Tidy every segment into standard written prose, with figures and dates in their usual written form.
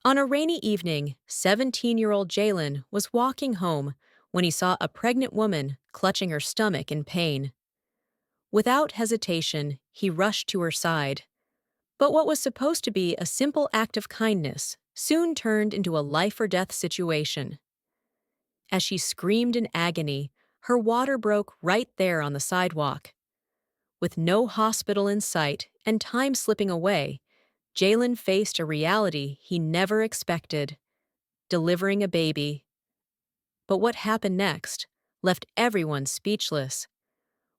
On a rainy evening, 17-year-old Jalen was walking home when he saw a pregnant woman clutching her stomach in pain. Without hesitation, he rushed to her side. But what was supposed to be a simple act of kindness soon turned into a life-or-death situation. As she screamed in agony, her water broke right there on the sidewalk. With no hospital in sight and time slipping away, Jalen faced a reality he never expected: delivering a baby. But what happened next left everyone speechless.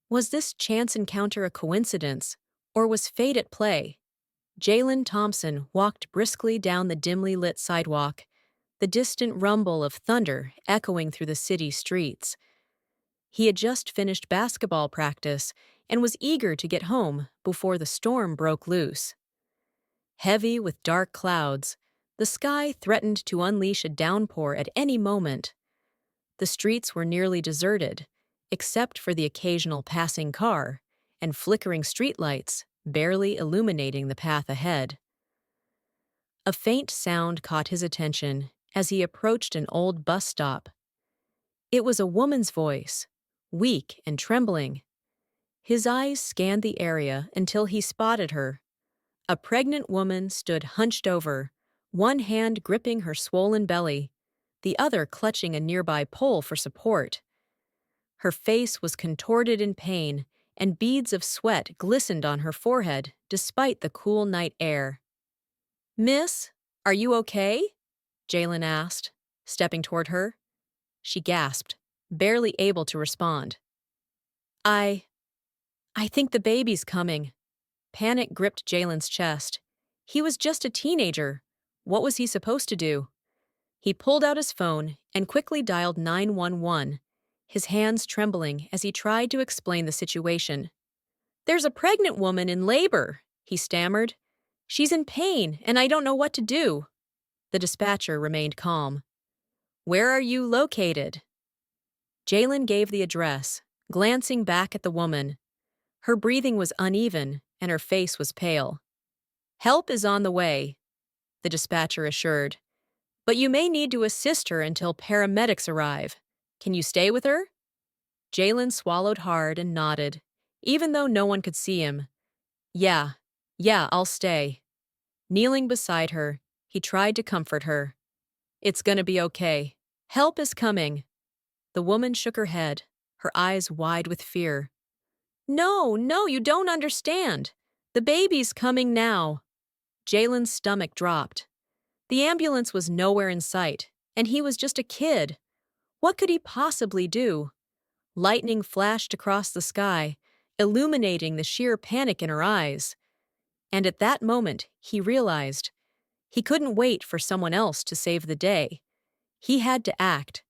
Was this chance encounter a coincidence, or was fate at play? Jalen Thompson walked briskly down the dimly lit sidewalk, the distant rumble of thunder echoing through the city streets. He had just finished basketball practice and was eager to get home before the storm broke loose. Heavy with dark clouds, the sky threatened to unleash a downpour at any moment. The streets were nearly deserted, except for the occasional passing car and flickering streetlights barely illuminating the path ahead. A faint sound caught his attention as he approached an old bus stop. It was a woman's voice, weak and trembling. His eyes scanned the area until he spotted her. A pregnant woman stood hunched over, one hand gripping her swollen belly, the other clutching a nearby pole for support. Her face was contorted in pain, and beads of sweat glistened on her forehead despite the cool night air. "Miss, are you okay?" Jalen asked, stepping toward her. She gasped, barely able to respond. I think the baby's coming." Panic gripped Jalen's chest. He was just a teenager. What was he supposed to do? He pulled out his phone and quickly dialed 911, his hands trembling as he tried to explain the situation. "There's a pregnant woman in labor," he stammered. "She's in pain, and I don't know what to do." The dispatcher remained calm. "Where are you located?" Jalen gave the address, glancing back at the woman. Her breathing was uneven, and her face was pale. "Help is on the way," the dispatcher assured. "But you may need to assist her until paramedics arrive. Can you stay with her?" Jalen swallowed hard and nodded, even though no one could see him. Yeah, I'll stay." Kneeling beside her, he tried to comfort her. "It's gonna be okay. Help is coming." The woman shook her head, her eyes wide with fear. No, you don't understand. The baby's coming now." Jalen's stomach dropped. The ambulance was nowhere in sight, and he was just a kid. What could he possibly do? Lightning flashed across the sky, illuminating the sheer panic in her eyes. And at that moment, he realized he couldn't wait for someone else to save the day. He had to act.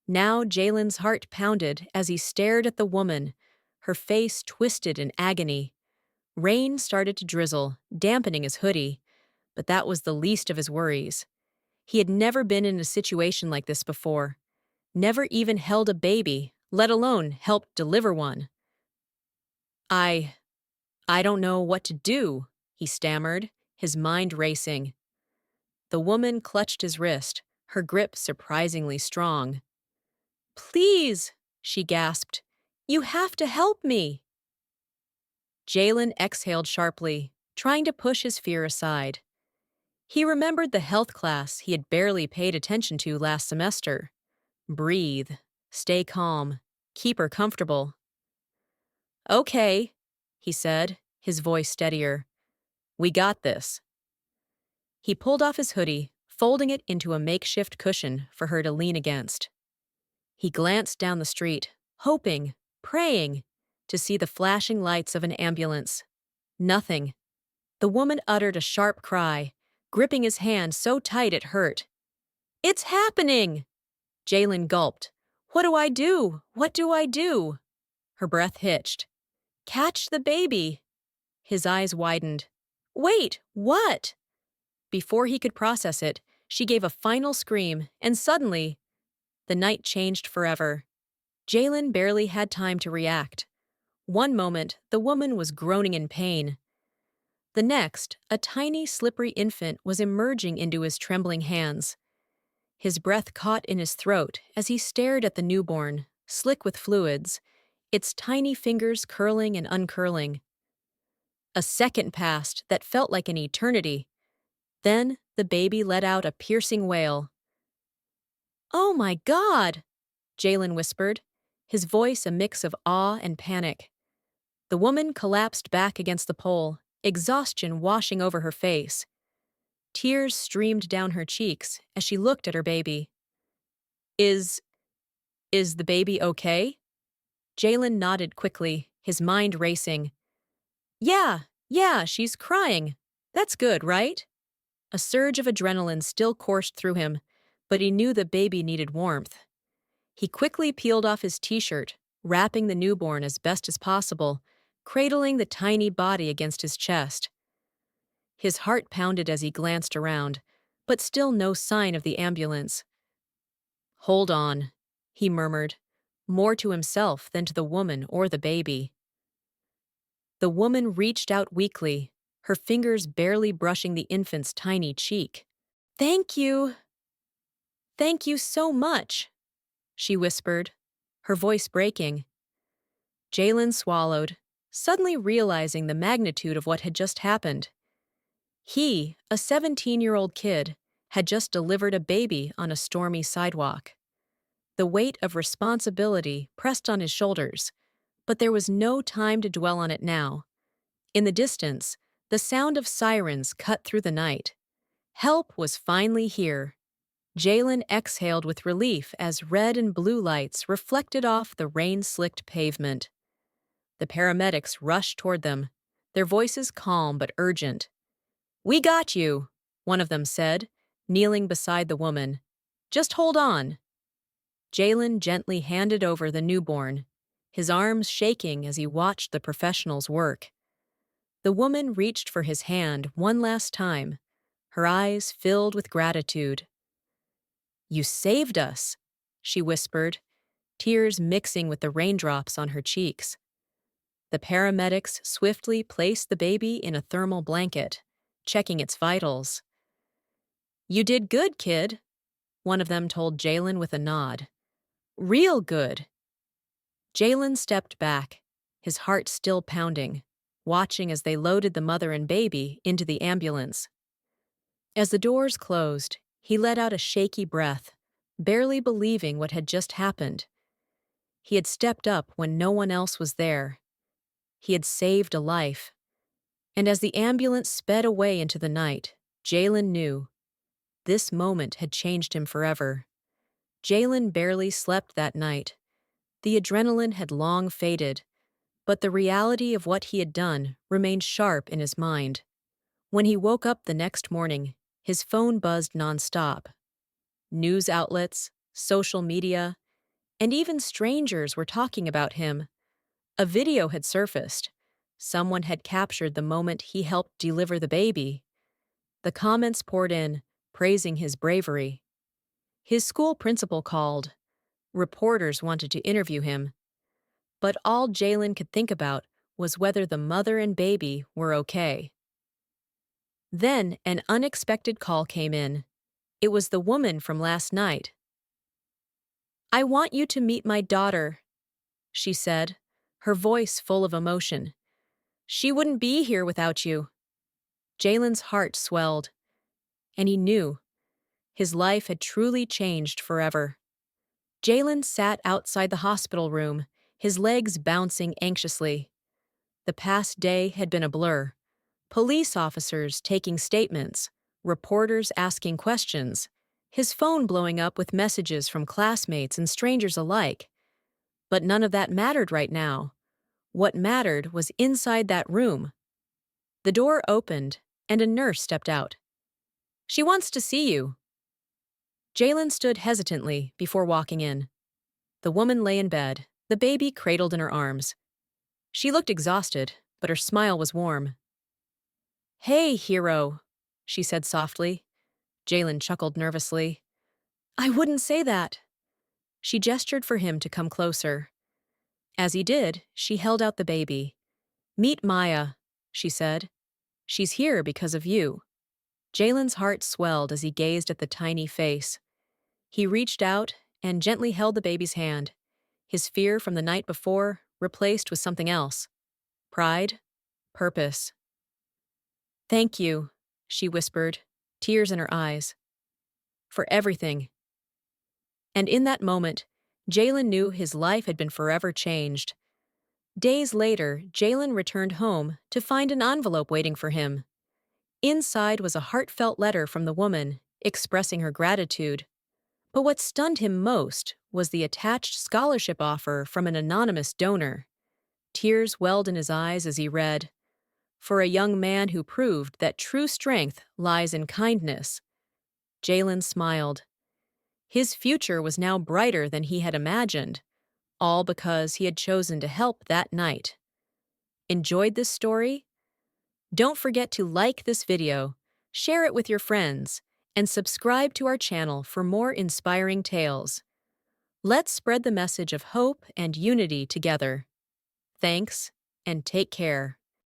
Now Jalen's heart pounded as he stared at the woman, her face twisted in agony. Rain started to drizzle, dampening his hoodie, but that was the least of his worries. He had never been in a situation like this before, never even held a baby, let alone helped deliver one. I don't know what to do," he stammered, his mind racing. The woman clutched his wrist, her grip surprisingly strong. "Please," she gasped, "you have to help me." Jalen exhaled sharply, trying to push his fear aside. He remembered the health class he had barely paid attention to last semester. Breathe, stay calm, keep her comfortable. "Okay," he said, his voice steadier. "We got this." He pulled off his hoodie, folding it into a makeshift cushion for her to lean against. He glanced down the street, hoping, praying, to see the flashing lights of an ambulance. Nothing. The woman uttered a sharp cry, gripping his hand so tight it hurt. "It's happening!" Jalen gulped. "What do I do? What do I do?" Her breath hitched. "Catch the baby." His eyes widened. "Wait, what?" Before he could process it, she gave a final scream, and suddenly, the night changed forever. Jalen barely had time to react. One moment, the woman was groaning in pain. The next, a tiny, slippery infant was emerging into his trembling hands. His breath caught in his throat as he stared at the newborn, slick with fluids, its tiny fingers curling and uncurling. A second passed that felt like an eternity. Then the baby let out a piercing wail. "Oh my God!" Jalen whispered, his voice a mix of awe and panic. The woman collapsed back against the pole, exhaustion washing over her face. Tears streamed down her cheeks as she looked at her baby. Is the baby okay?" Jalen nodded quickly, his mind racing. Yeah, she's crying. That's good, right?" A surge of adrenaline still coursed through him, but he knew the baby needed warmth. He quickly peeled off his t-shirt, wrapping the newborn as best as possible, cradling the tiny body against his chest. His heart pounded as he glanced around, but still no sign of the ambulance. "Hold on," he murmured, more to himself than to the woman or the baby. The woman reached out weakly, her fingers barely brushing the infant's tiny cheek. "Thank you. Thank you so much," she whispered, her voice breaking. Jalen swallowed, suddenly realizing the magnitude of what had just happened. He, a 17-year-old kid, had just delivered a baby on a stormy sidewalk. The weight of responsibility pressed on his shoulders, but there was no time to dwell on it now. In the distance, the sound of sirens cut through the night. Help was finally here. Jalen exhaled with relief as red and blue lights reflected off the rain-slicked pavement. The paramedics rushed toward them, their voices calm but urgent. "We got you," one of them said, kneeling beside the woman. "Just hold on." Jalen gently handed over the newborn, his arms shaking as he watched the professionals work. The woman reached for his hand one last time, her eyes filled with gratitude. "You saved us," she whispered, tears mixing with the raindrops on her cheeks. The paramedics swiftly placed the baby in a thermal blanket, checking its vitals. "You did good, kid," one of them told Jalen with a nod. "Real good." Jalen stepped back, his heart still pounding, watching as they loaded the mother and baby into the ambulance. As the doors closed, he let out a shaky breath, barely believing what had just happened. He had stepped up when no one else was there. He had saved a life. And as the ambulance sped away into the night, Jalen knew this moment had changed him forever. Jalen barely slept that night. The adrenaline had long faded, but the reality of what he had done remained sharp in his mind. When he woke up the next morning, his phone buzzed nonstop. News outlets, social media, and even strangers were talking about him. A video had surfaced. Someone had captured the moment he helped deliver the baby. The comments poured in, praising his bravery. His school principal called. Reporters wanted to interview him. But all Jalen could think about was whether the mother and baby were okay. Then an unexpected call came in. It was the woman from last night. "I want you to meet my daughter," she said, her voice full of emotion. "She wouldn't be here without you." Jalen's heart swelled, and he knew his life had truly changed forever. Jalen sat outside the hospital room, his legs bouncing anxiously. The past day had been a blur. Police officers taking statements, reporters asking questions, his phone blowing up with messages from classmates and strangers alike. But none of that mattered right now. What mattered was inside that room. The door opened, and a nurse stepped out. "She wants to see you." Jalen stood hesitantly before walking in. The woman lay in bed, the baby cradled in her arms. She looked exhausted, but her smile was warm. "Hey, hero," she said softly. Jalen chuckled nervously. "I wouldn't say that." She gestured for him to come closer. As he did, she held out the baby. "Meet Maya," she said. She's here because of you. Jalen's heart swelled as he gazed at the tiny face. He reached out and gently held the baby's hand, his fear from the night before replaced with something else: pride, purpose. Thank you, she whispered, tears in her eyes, for everything. And in that moment, Jalen knew his life had been forever changed. Days later, Jalen returned home to find an envelope waiting for him. Inside was a heartfelt letter from the woman, expressing her gratitude. But what stunned him most was the attached scholarship offer from an anonymous donor. Tears welled in his eyes as he read, "For a young man who proved that true strength lies in kindness." Jalen smiled. His future was now brighter than he had imagined, all because he had chosen to help that night. Enjoyed this story? Don't forget to like this video, share it with your friends, and subscribe to our channel for more inspiring tales. Let's spread the message of hope and unity together. Thanks, and take care.